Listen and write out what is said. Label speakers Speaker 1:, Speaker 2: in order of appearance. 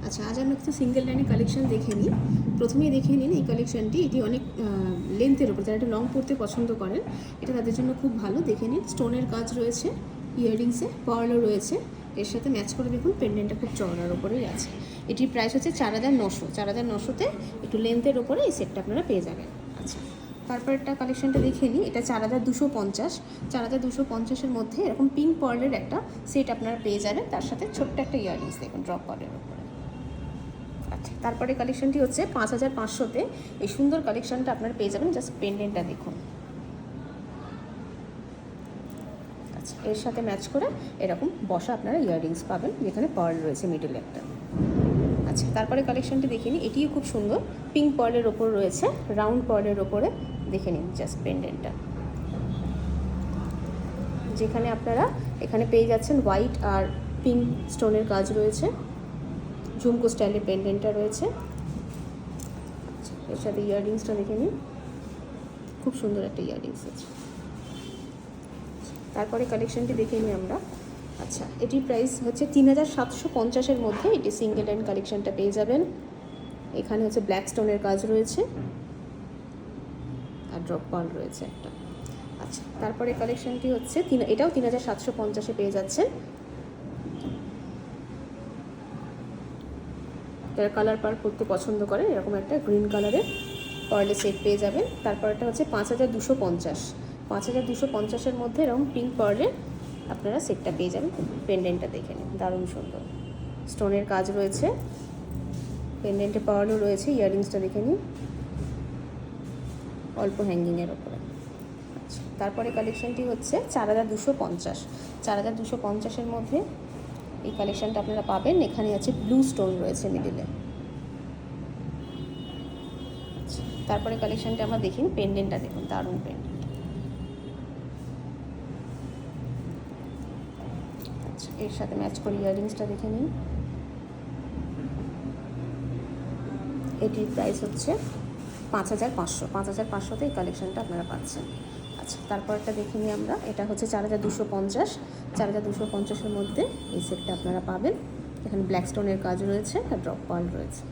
Speaker 1: আচ্ছা, আজ আমরা কিছু সিঙ্গেল লাইনের কালেকশন দেখে নিই। প্রথমেই দেখে নিন এই কালেকশনটি। এটি অনেক লেন্থের ওপর, যারা একটু লং পড়তে পছন্দ করেন এটা তাদের জন্য খুব ভালো। দেখে নিন, স্টোনের কাজ রয়েছে, ইয়াররিংসে পার্লও রয়েছে, এর সাথে ম্যাচ করে দেখুন পেন্ডেন্টটা খুব চওড়ার ওপরেই আছে। এটির প্রাইস হচ্ছে 4900। 4900-তে একটু লেন্থের ওপরে এই সেটটা আপনারা পেয়ে যাবেন। আচ্ছা, তারপরটা কালেকশনটা দেখে নিই। এটা 4250। 4250-এর মধ্যে এরকম পিঙ্ক পার্লের একটা সেট আপনারা পেয়ে যাবেন, তার সাথে ছোট্ট একটা ইয়াররিংস দেখুন ড্রপ পার্লের ওপরে। আচ্ছা, তারপরে কালেকশনটি হচ্ছে 5500-তে। এই সুন্দর কালেকশনটা আপনারা পেয়ে যাবেন। জাস্ট পেন্ডেন্টটা দেখুন। আচ্ছা, এর সাথে ম্যাচ করে এরকম বসা আপনারা ইয়াররিংস পাবেন, যেখানে পার্ল রয়েছে মিডলে একটা। আচ্ছা, তারপরে কালেকশনটি দেখে নিন। এটিও খুব সুন্দর, পিঙ্ক পার্লের ওপর রয়েছে, রাউন্ড পার্লের ওপরে। দেখে নিন জাস্ট পেন্ডেন্টটা, যেখানে আপনারা এখানে পেয়ে যাচ্ছেন হোয়াইট আর পিঙ্ক স্টোনের কাজ রয়েছে, ঝুমকো স্টাইলের পেন্ডেন্টটা রয়েছে। এর সাথে ইয়াররিংসটা দেখে নিন, খুব সুন্দর একটা ইয়াররিংস আছে। তারপরে কালেকশনটি দেখে নিই আমরা। আচ্ছা, এটির প্রাইস হচ্ছে 3750-এর মধ্যে। এটি সিঙ্গেল লাইন কালেকশনটা পেয়ে যাবেন। এখানে হচ্ছে ব্ল্যাক স্টোনের কাজ রয়েছে আর ড্রপ পার্ল রয়েছে একটা। আচ্ছা, তারপরে কালেকশনটি হচ্ছে এটাও 3750-এ পেয়ে যাচ্ছেন। যারা কালার পার্ল করতে পছন্দ করেন এরকম একটা গ্রিন কালারের পার্লের সেট পেয়ে যাবেন। তারপরটা হচ্ছে 5250। 5250-এর মধ্যে এরকম পিঙ্ক পার্লের আপনারা সেটটা পেয়ে যাবেন। পেন্ডেন্টটা দেখে নিন, দারুণ সুন্দর স্টোনের কাজ রয়েছে, পেন্ডেন্টে পার্লও রয়েছে। ইয়াররিংসটা দেখে নিন, অল্প হ্যাঙ্গিংয়ের ওপরে। আচ্ছা, তারপরে কালেকশনটি হচ্ছে 4250। 4250-এর মধ্যে এই কালেকশনটা আপনারা পাবেন। এখানে আছে ব্লু স্টোন রয়েছে মিডিলে। আচ্ছা, তারপরে কালেকশনটা আমরা দেখি, পেন্ডেন্টটা দেখুন, দারুণ পেন্ডেন্ট। আচ্ছা, এর সাথে ম্যাচ করে ইয়াররিংসটা দেখে নিন। এটির প্রাইস হচ্ছে 5500। 5500-তে এই কালেকশনটা আপনারা পাচ্ছেন। আচ্ছা, তারপরটা দেখে নিই আমরা। এটা হচ্ছে 4250। 4250-এর মধ্যে এই সেটটা আপনারা পাবেন। এখানে ব্ল্যাক স্টোনের কাজ রয়েছে আর ড্রপ পার্ল রয়েছে।